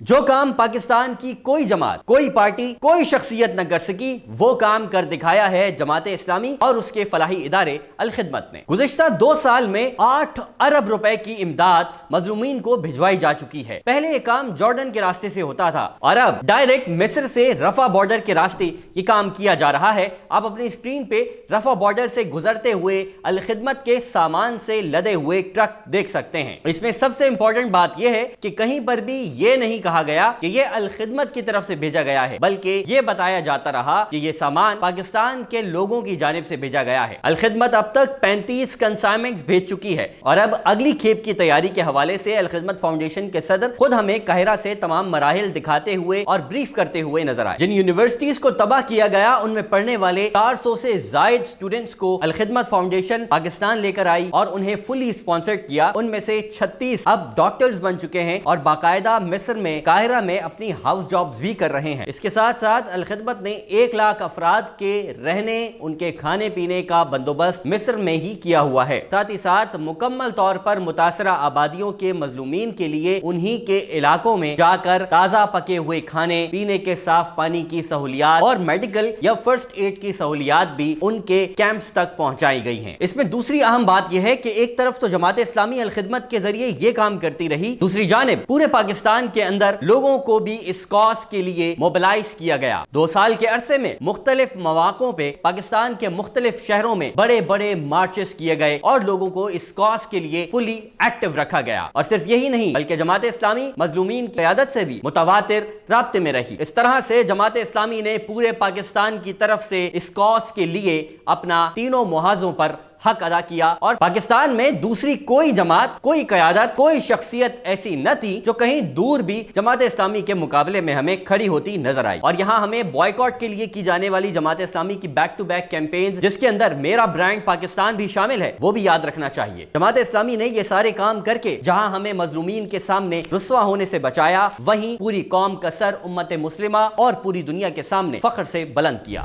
جو کام پاکستان کی کوئی جماعت، کوئی پارٹی، کوئی شخصیت نہ کر سکی، وہ کام کر دکھایا ہے جماعت اسلامی اور اس کے فلاحی ادارے الخدمت نے۔ گزشتہ 2 سال میں 8 ارب روپے کی امداد مظلومین کو بھجوائی جا چکی ہے۔ پہلے یہ کام جارڈن کے راستے سے ہوتا تھا اور اب ڈائریکٹ مصر سے رفح بارڈر کے راستے یہ کام کیا جا رہا ہے۔ آپ اپنی اسکرین پہ رفح بارڈر سے گزرتے ہوئے الخدمت کے سامان سے لدے ہوئے ٹرک دیکھ سکتے ہیں۔ اس میں سب سے امپورٹنٹ بات یہ ہے کہ کہیں پر بھی یہ نہیں کہا گیا کہ یہ الخدمت کی طرف سے بھیجا گیا ہے، بلکہ یہ بتایا جاتا رہا کہ یہ سامان پاکستان کے لوگوں کی جانب سے بھیجا گیا ہے۔ الخدمت اب تک 35 کنسائنمنٹس بھیج چکی ہے اور اب اگلی کھیپ کی تیاری کے حوالے سے الخدمت فاؤنڈیشن کے صدر خود ہمیں قاہرہ سے تمام مراحل دکھاتے ہوئے اور بریف کرتے ہوئے نظر آئے۔ جن یونیورسٹیز کو تباہ کیا گیا ان میں پڑھنے والے 400 سے زائد اسٹوڈنٹس کو الخدمت فاؤنڈیشن پاکستان لے کر آئی اور انہیں فلی اسپانسرڈ کیا۔ ان میں سے 36 اب ڈاکٹرز بن چکے ہیں اور باقاعدہ مصر میں قاہرہ میں اپنی ہاؤس جابز بھی کر رہے ہیں۔ اس کے ساتھ ساتھ الخدمت نے 1 لاکھ افراد کے رہنے، ان کے کھانے پینے کا بندوبست مصر میں ہی کیا ہوا ہے۔ ساتھ ہی ساتھ مکمل طور پر متاثرہ آبادیوں کے مظلومین کے لیے انہی کے علاقوں میں جا کر تازہ پکے ہوئے کھانے، پینے کے صاف پانی کی سہولیات اور میڈیکل یا فرسٹ ایڈ کی سہولیات بھی ان کے کیمپس تک پہنچائی گئی ہیں۔ اس میں دوسری اہم بات یہ ہے کہ ایک طرف تو جماعت اسلامی الخدمت کے ذریعے یہ کام کرتی رہی، دوسری جانب پورے پاکستان کے اندر لوگوں کو بھی اس کاز کے لیے موبلائز کیا گیا۔ 2 سال کے عرصے میں مختلف مواقعوں پہ پاکستان کے مختلف شہروں میں بڑے بڑے مارچز کیے گئے اور لوگوں کو اس کاز کے لیے فلی ایکٹیو رکھا گیا۔ اور صرف یہی نہیں بلکہ جماعت اسلامی مظلومین کی قیادت سے بھی متواتر رابطے میں رہی۔ اس طرح سے جماعت اسلامی نے پورے پاکستان کی طرف سے اس کاز کے لیے اپنا تینوں محاذوں پر حق ادا کیا اور پاکستان میں دوسری کوئی جماعت، کوئی قیادت، کوئی شخصیت ایسی نہ تھی جو کہیں دور بھی جماعت اسلامی کے مقابلے میں ہمیں کھڑی ہوتی نظر آئی۔ اور یہاں ہمیں بوائیکاٹ کے لیے کی جانے والی جماعت اسلامی کی بیک ٹو بیک کیمپینز، جس کے اندر میرا برانڈ پاکستان بھی شامل ہے، وہ بھی یاد رکھنا چاہیے۔ جماعت اسلامی نے یہ سارے کام کر کے جہاں ہمیں مظلومین کے سامنے رسوا ہونے سے بچایا، وہیں پوری قوم کا سر امت مسلمہ اور پوری دنیا کے سامنے فخر سے بلند کیا۔